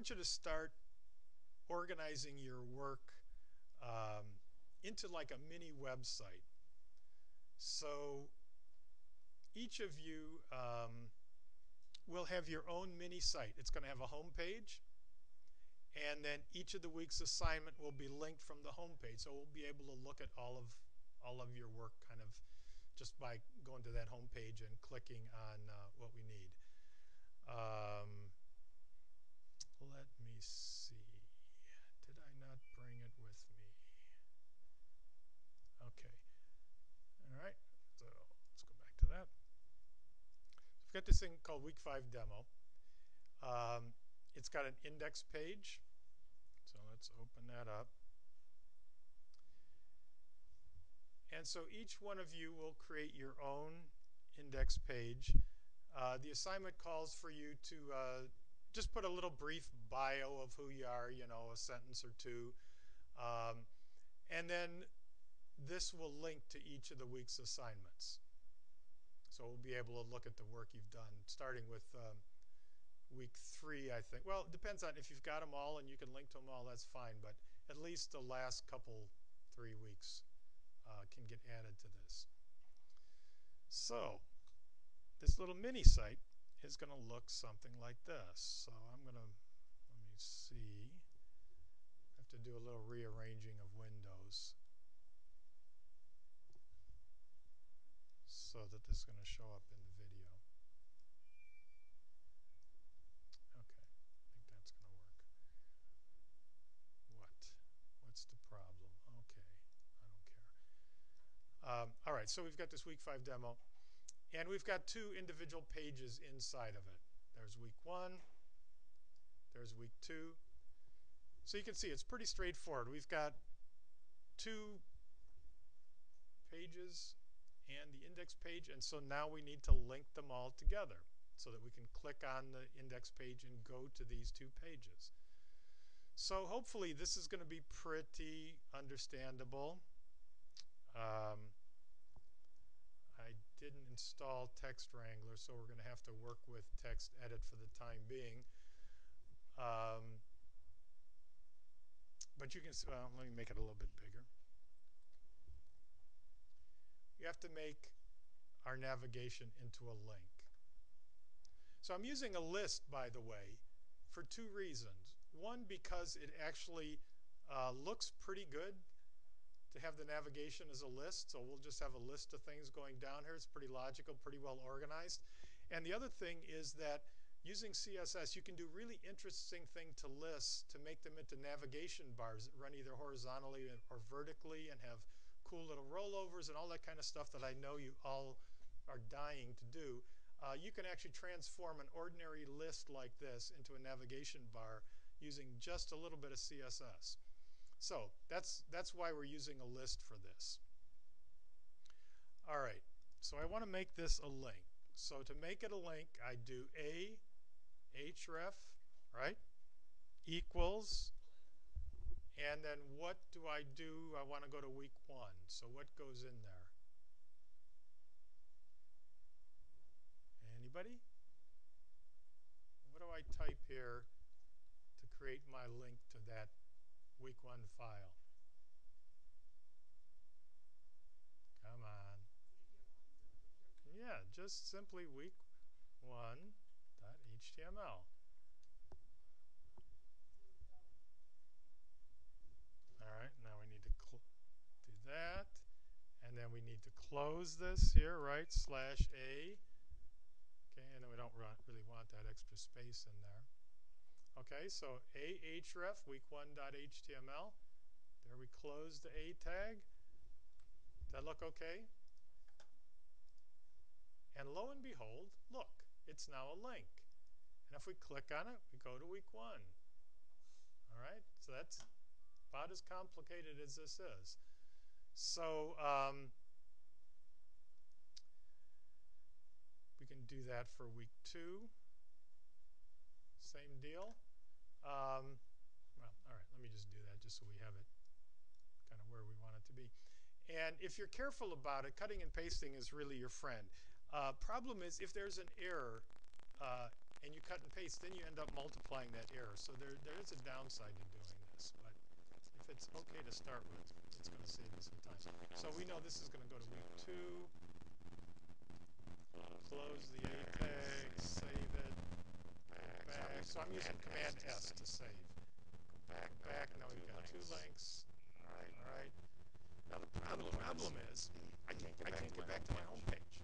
want you to start organizing your work into like a mini website. So each of you will have your own mini site. It's going to have a home page, and then each of the week's assignment will be linked from the home page. So we'll be able to look at all of your work kind of just by going to that home page and clicking on what we need. Let me see. Did I not bring it with me? Okay. All right. So let's go back to that. So we've got this thing called Week 5 Demo. It's got an index page. So let's open that up. And so each one of you will create your own index page. The assignment calls for you to just put a little brief bio of who you are, you know, a sentence or two. And then this will link to each of the week's assignments. So we'll be able to look at the work you've done, starting with week 3, I think. Well, it depends on if you've got them all and you can link to them all, that's fine. But at least the last couple 3 weeks can get added to this. So this little mini site is going to look something like this. So I'm going to, let me see, I have to do a little rearranging of windows so that this is going to show up in the video. Okay, I think that's going to work. What's the problem? Okay, I don't care. All right, so we've got this week 5 demo, and we've got 2 individual pages inside of it. There's week 1, there's week 2. So you can see it's pretty straightforward. We've got 2 pages and the index page, and so now we need to link them all together so that we can click on the index page and go to these 2 pages. So hopefully this is going to be pretty understandable. I didn't install Text Wrangler, so we're going to have to work with Text Edit for the time being. But you can, well, let me make it a little bit bigger. You have to make our navigation into a link. So I'm using a list, by the way, for 2 reasons. One, because it actually looks pretty good to have the navigation as a list. So we'll just have a list of things going down here. It's pretty logical, pretty well organized. And the other thing is that using CSS, you can do really interesting things to lists to make them into navigation bars that run either horizontally or vertically and have cool little rollovers and all that kind of stuff that I know you all are dying to do. You can actually transform an ordinary list like this into a navigation bar using just a little bit of CSS. So that's why we're using a list for this. All right, so I want to make this a link. So to make it a link, I do a href, right, equals, and then what do? I want to go to week 1. So what goes in there? Anybody? What do I type here to create my link to that week 1 file? Come on. Yeah, just simply week1.html. All right, now we need to do that. And then we need to close this here, right, /a. Okay, and then we don't really want that extra space in there. Okay, so ahref week1.html. There we close the a tag. Does that look okay? And lo and behold, look, it's now a link. And if we click on it, we go to week 1. All right, so that's about as complicated as this is. So we can do that for week 2. Same deal. Well, all right, let me just do that just so we have it kind of where we want it to be. And if you're careful about it, cutting and pasting is really your friend. Problem is if there's an error and you you cut and paste, then you end up multiplying that error. So there is a downside to doing this, but if it's okay to start with, it's going to save you some time. So we know this is going to go to week 2. Close the A tag, save it, go back. So I'm using Command S to save. Go back. Now we've got 2 links. All right. Now the problem is I can't get back to my home page.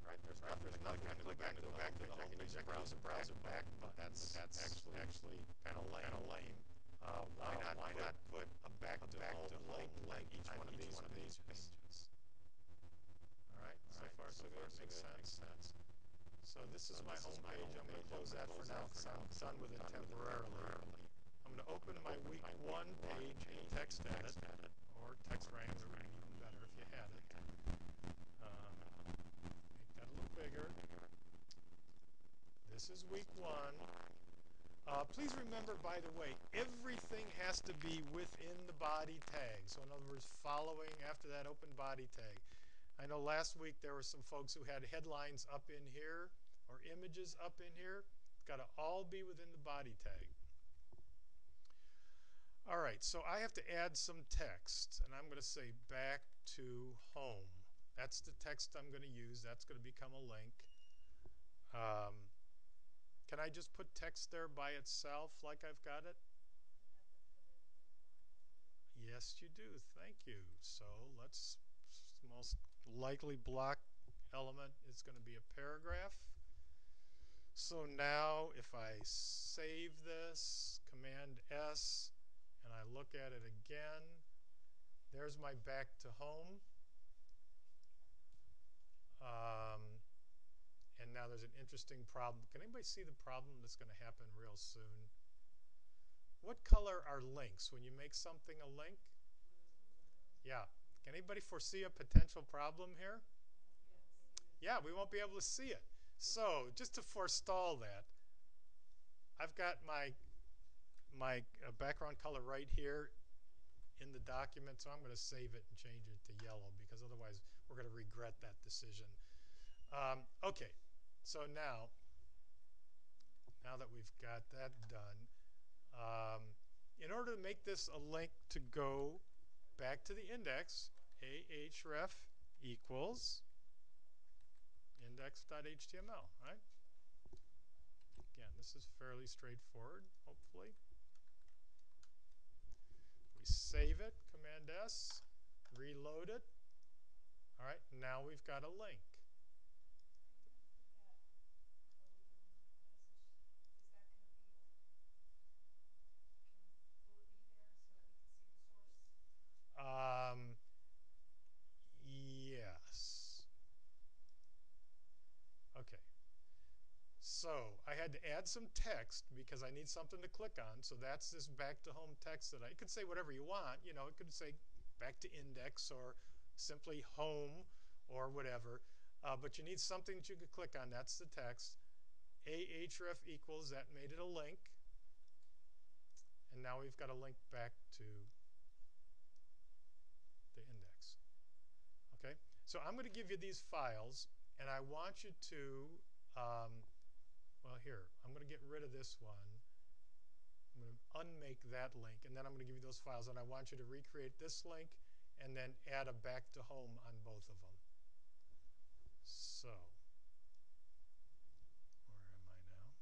Right? There's nothing to go back to the home page. I can use the browser back, but that's actually kind of lame. Why not put a back to home link on each one of these pages? All right. So far so good. Makes sense. So this is my home page. I'm going to close that for now because I'm done with it temporarily. I'm going to open my week 1 page in TextEdit, or Text Wrangler would be even better if you had it. Make that a little bigger. This is week 1. Please remember, by the way, everything has to be within the body tag. So in other words, following after that open body tag. I know last week there were some folks who had headlines up in here or images up in here. It's got to all be within the body tag. All right, so I have to add some text, and I'm going to say back to home. That's the text I'm going to use. That's going to become a link. Can I just put text there by itself like I've got it? Yes, you do. Thank you. So let's, most likely block element is going to be a paragraph. So now if I save this, Command S, and I look at it again, there's my back to home. And now there's an interesting problem. Can anybody see the problem that's going to happen real soon? What color are links when you make something a link? Yeah. Can anybody foresee a potential problem here? Yeah, we won't be able to see it. So just to forestall that, I've got my background color right here in the document, so I'm going to save it and change it to yellow because otherwise we're going to regret that decision. Okay, so now that we've got that done, in order to make this a link to go back to the index, ahref equals index.html, right? Again, this is fairly straightforward, hopefully. We save it, Command S, reload it. All right, now we've got a link. Yes. Okay. So I had to add some text because I need something to click on. So that's this back to home text that I could say whatever you want. You know, it could say back to index or simply home or whatever. But you need something that you could click on. That's the text. Ahref equals, that made it a link. And now we've got a link back to the index. Okay, so I'm going to give you these files, and I want you to, well, here, I'm going to get rid of this one. I'm going to unmake that link, and then I'm going to give you those files, and I want you to recreate this link and then add a back to home on both of them. So, where am I now?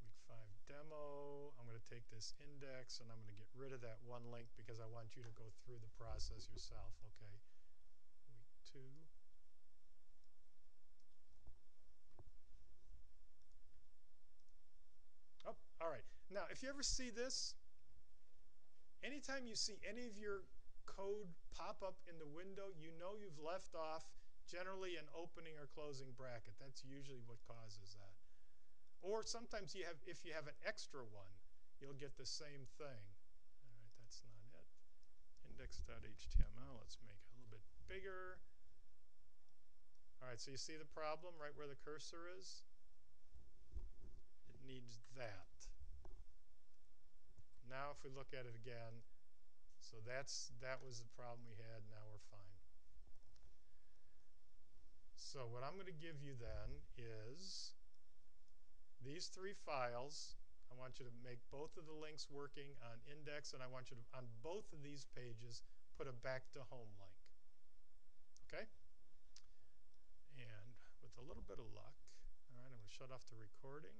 Week 5 demo. I'm going to take this index, and I'm going to get rid of that one link because I want you to go through the process yourself. Okay, week 2. Oh, all right. Now, if you ever see this, anytime you see any of your code pop up in the window, you know you've left off generally an opening or closing bracket. That's usually what causes that. Or sometimes you have, if you have an extra one, you'll get the same thing. All right, that's not it. Index.html, let's make it a little bit bigger. All right, so you see the problem right where the cursor is? It needs that. Now if we look at it again, so that was the problem we had. Now we're fine. So what I'm going to give you then is these three files, I want you to make both of the links working on index, and I want you to, on both of these pages, put a back to home link. Okay? And with a little bit of luck, all right, I'm going to shut off the recording.